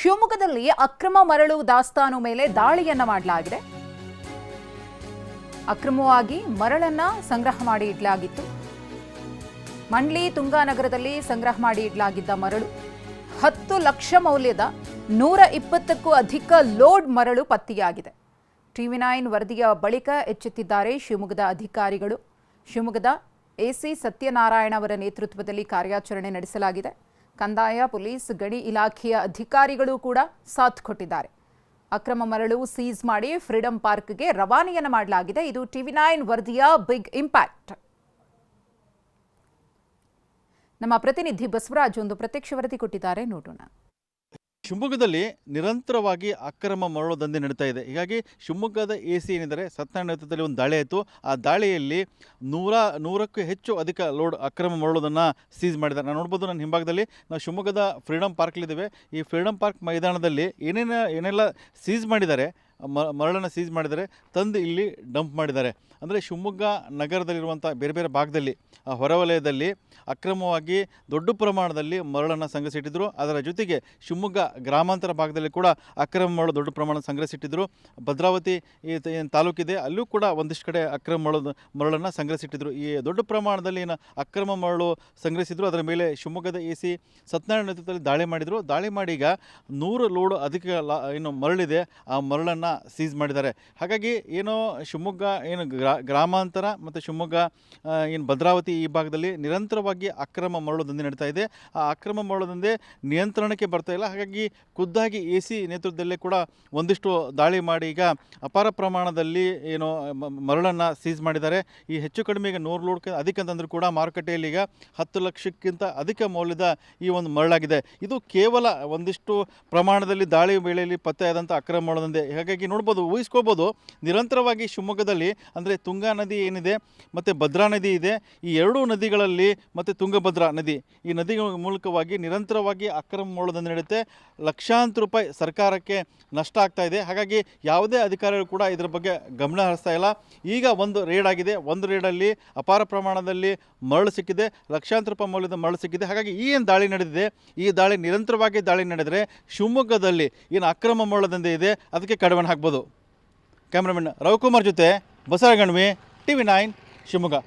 ಶಿವಮೊಗ್ಗದಲ್ಲಿ ಅಕ್ರಮ ಮರಳು ದಾಸ್ತಾನು ಮೇಲೆ ದಾಳಿಯನ್ನ ಮಾಡಲಾಗಿದೆ. ಅಕ್ರಮವಾಗಿ ಮರಳನ್ನ ಸಂಗ್ರಹ ಮಾಡಿ ಇಡಲಾಗಿತ್ತು. ಮಂಡ್ಲಿ ತುಂಗಾನಗರದಲ್ಲಿ ಸಂಗ್ರಹ ಮಾಡಿ ಇಡಲಾಗಿದ್ದ ಮರಳು 10 ಲಕ್ಷ ಮೌಲ್ಯದ 120ಕ್ಕೂ ಅಧಿಕ ಲೋಡ್ ಮರಳು ಪತ್ತೆಯಾಗಿದೆ. TV9 ವರದಿಯ ಬಳಿಕ ಎಚ್ಚೆತ್ತಿದ್ದಾರೆ ಶಿವಮೊಗ್ಗದ ಅಧಿಕಾರಿಗಳು. ಶಿವಮೊಗ್ಗದ ಎಸಿ ಸತ್ಯನಾರಾಯಣ ಅವರ ನೇತೃತ್ವದಲ್ಲಿ ಕಾರ್ಯಾಚರಣೆ ನಡೆಸಲಾಗಿದೆ. ಕಂದಾಯ, ಪೊಲೀಸ್, ಗಣಿ ಇಲಾಖೆಯ ಅಧಿಕಾರಿಗಳು ಕೂಡ ಸಾಥ್ ಕೊಟ್ಟಿದ್ದಾರೆ. ಅಕ್ರಮ ಮರಳು ಸೀಸ್ ಮಾಡಿ ಫ್ರೀಡಂ ಪಾರ್ಕ್ಗೆ ರವಾನೆಯನ್ನ ಮಾಡಲಾಗಿದೆ. ಇದು TV9 ವರದಿಯ ಬಿಗ್ ಇಂಪ್ಯಾಕ್ಟ್. ನಮ್ಮ ಪ್ರತಿನಿಧಿ ಬಸವರಾಜ್ ಒಂದು ಪ್ರತ್ಯಕ್ಷ ವರದಿ ಕೊಟ್ಟಿದ್ದಾರೆ, ನೋಡೋಣ. ಶಿವಮೊಗ್ಗದಲ್ಲಿ ನಿರಂತರವಾಗಿ ಅಕ್ರಮ ಮರಳು ದಂಧೆ ನಡೀತಾ ಇದೆ. ಹೀಗಾಗಿ ಶಿವಮೊಗ್ಗದ ಎಸಿ ಏನಿದ್ದಾರೆ ಸತ್ಯನಾರಾಯಣ ನೇತೃತ್ವದಲ್ಲಿ ಒಂದು ದಾಳಿ ಆಯಿತು. ಆ ದಾಳಿಯಲ್ಲಿ 100ಕ್ಕೂ ಹೆಚ್ಚು ಅಧಿಕ ಲೋಡ್ ಅಕ್ರಮ ಮರಳೋದನ್ನು ಸೀಸ್ ಮಾಡಿದ್ದಾರೆ. ನಾನು ನೋಡ್ಬೋದು, ನನ್ನ ಹಿಂಭಾಗದಲ್ಲಿ ನಾವು ಶಿವಮೊಗ್ಗದ ಫ್ರೀಡಂ ಪಾರ್ಕ್ಲಿದ್ದೇವೆ. ಈ ಫ್ರೀಡಂ ಪಾರ್ಕ್ ಮೈದಾನದಲ್ಲಿ ಏನೆಲ್ಲ ಸೀಸ್ ಮಾಡಿದ್ದಾರೆ, ಮರಳನ್ನು ಸೀಸ್ ಮಾಡಿದ್ದಾರೆ, ತಂದು ಇಲ್ಲಿ ಡಂಪ್ ಮಾಡಿದ್ದಾರೆ. ಅಂದರೆ ಶಿವಮೊಗ್ಗ ನಗರದಲ್ಲಿರುವಂಥ ಬೇರೆ ಬೇರೆ ಭಾಗದಲ್ಲಿ, ಹೊರವಲಯದಲ್ಲಿ ಅಕ್ರಮವಾಗಿ ದೊಡ್ಡ ಪ್ರಮಾಣದಲ್ಲಿ ಮರಳನ್ನು ಸಂಗ್ರಹಿಸಿಟ್ಟಿದ್ದರು. ಅದರ ಜೊತೆಗೆ ಶಿವಮೊಗ್ಗ ಗ್ರಾಮಾಂತರ ಭಾಗದಲ್ಲಿ ಕೂಡ ಅಕ್ರಮ ಮರಳು ದೊಡ್ಡ ಪ್ರಮಾಣದ ಸಂಗ್ರಹಿಸಿಟ್ಟಿದ್ದರು. ಭದ್ರಾವತಿ ಏನು ತಾಲೂಕಿದೆ, ಅಲ್ಲೂ ಕೂಡ ಒಂದಿಷ್ಟು ಕಡೆ ಅಕ್ರಮ ಮರಳನ್ನು ಸಂಗ್ರಹಿಸಿಟ್ಟಿದ್ದರು. ಈ ದೊಡ್ಡ ಪ್ರಮಾಣದಲ್ಲಿ ಏನು ಅಕ್ರಮ ಮರಳು ಸಂಗ್ರಹಿಸಿದ್ರು, ಅದರ ಮೇಲೆ ಶಿವಮೊಗ್ಗದ ಎಸಿ ಸತ್ಯನಾರಾಯಣ ನೇತೃತ್ವದಲ್ಲಿ ದಾಳಿ ಮಾಡಿದರು. ದಾಳಿ ಮಾಡಿ ಈಗ 100 ಲೋಡ್ ಅಧಿಕ ಏನು ಮರಳಿದೆ, ಆ ಮರಳನ್ನು ಸೀಸ್ ಮಾಡಿದ್ದಾರೆ. ಹಾಗಾಗಿ ಏನೋ ಶಿವಮೊಗ್ಗ ಏನು ಗ್ರಾಮಾಂತರ ಮತ್ತು ಶಿವಮೊಗ್ಗ ಏನು ಭದ್ರಾವತಿ ಈ ಭಾಗದಲ್ಲಿ ನಿರಂತರವಾಗಿ ಅಕ್ರಮ ಮರಳು ದಂಧೆ ನಡೀತಾ ಇದೆ. ಆ ಅಕ್ರಮ ಮರಳು ದಂಧೆ ನಿಯಂತ್ರಣಕ್ಕೆ ಬರ್ತಾ ಇಲ್ಲ. ಹಾಗಾಗಿ ಖುದ್ದಾಗಿ ಎಸಿ ನೇತೃತ್ವದಲ್ಲೇ ಕೂಡ ಒಂದಿಷ್ಟು ದಾಳಿ ಮಾಡಿ ಈಗ ಅಪಾರ ಪ್ರಮಾಣದಲ್ಲಿ ಏನು ಮರಳನ್ನು ಸೀಸ್ ಮಾಡಿದ್ದಾರೆ. ಈ ಹೆಚ್ಚು ಕಡಿಮೆ ಈಗ 100 ಲೋಡ್ ಅಧಿಕ ಅಂತಂದ್ರೂ ಕೂಡ ಮಾರುಕಟ್ಟೆಯಲ್ಲಿ ಈಗ 10 ಲಕ್ಷಕ್ಕಿಂತ ಅಧಿಕ ಮೌಲ್ಯದ ಈ ಒಂದು ಮರಳಾಗಿದೆ. ಇದು ಕೇವಲ ಒಂದಿಷ್ಟು ಪ್ರಮಾಣದಲ್ಲಿ ದಾಳಿ ವೇಳೆಯಲ್ಲಿ ಪತ್ತೆಯಾದಂಥ ಅಕ್ರಮ ಮರಳು ದಂಧೆ. ಹಾಗಾಗಿ ನೋಡ್ಬೋದು, ಊಹಿಸ್ಕೋಬೋದು, ನಿರಂತರವಾಗಿ ಶಿವಮೊಗ್ಗದಲ್ಲಿ ಅಂದರೆ ತುಂಗಾ ನದಿ ಏನಿದೆ ಮತ್ತು ಭದ್ರಾ ನದಿ ಇದೆ, ಈ ಎರಡೂ ನದಿಗಳಲ್ಲಿ ಮತ್ತು ತುಂಗಭದ್ರಾ ನದಿ, ಈ ನದಿಗಳ ಮೂಲಕವಾಗಿ ನಿರಂತರವಾಗಿ ಅಕ್ರಮ ಮರಳು ದಂಧೆ ನಡೆಯುತ್ತೆ. ಲಕ್ಷಾಂತರ ರೂಪಾಯಿ ಸರ್ಕಾರಕ್ಕೆ ನಷ್ಟ ಆಗ್ತಾ ಇದೆ. ಹಾಗಾಗಿ ಯಾವುದೇ ಅಧಿಕಾರಿಗಳು ಕೂಡ ಇದರ ಬಗ್ಗೆ ಗಮನ ಹರಿಸ್ತಾ ಇಲ್ಲ. ಈಗ ಒಂದು ರೇಡ್ ಆಗಿದೆ. ಒಂದು ರೇಡಲ್ಲಿ ಅಪಾರ ಪ್ರಮಾಣದಲ್ಲಿ ಮರಳು ಸಿಕ್ಕಿದೆ, ಲಕ್ಷಾಂತರ ರೂಪಾಯಿ ಮೌಲ್ಯದ ಮರಳು ಸಿಕ್ಕಿದೆ. ಹಾಗಾಗಿ ಈ ಏನು ದಾಳಿ ನಡೆದಿದೆ, ಈ ದಾಳಿ ನಿರಂತರವಾಗಿ ದಾಳಿ ನಡೆದರೆ ಶಿವಮೊಗ್ಗದಲ್ಲಿ ಏನು ಅಕ್ರಮ ಮರಳು ದಂಧೆ ಇದೆ ಅದಕ್ಕೆ ಕಡಿವಾಣ ಹಾಕ್ಬೋದು. ಕ್ಯಾಮ್ರಾಮನ್ ರವಿಕುಮಾರ್ ಜೊತೆ ಬಸವರಾಜ್, TV9 ಶಿವಮೊಗ್ಗ.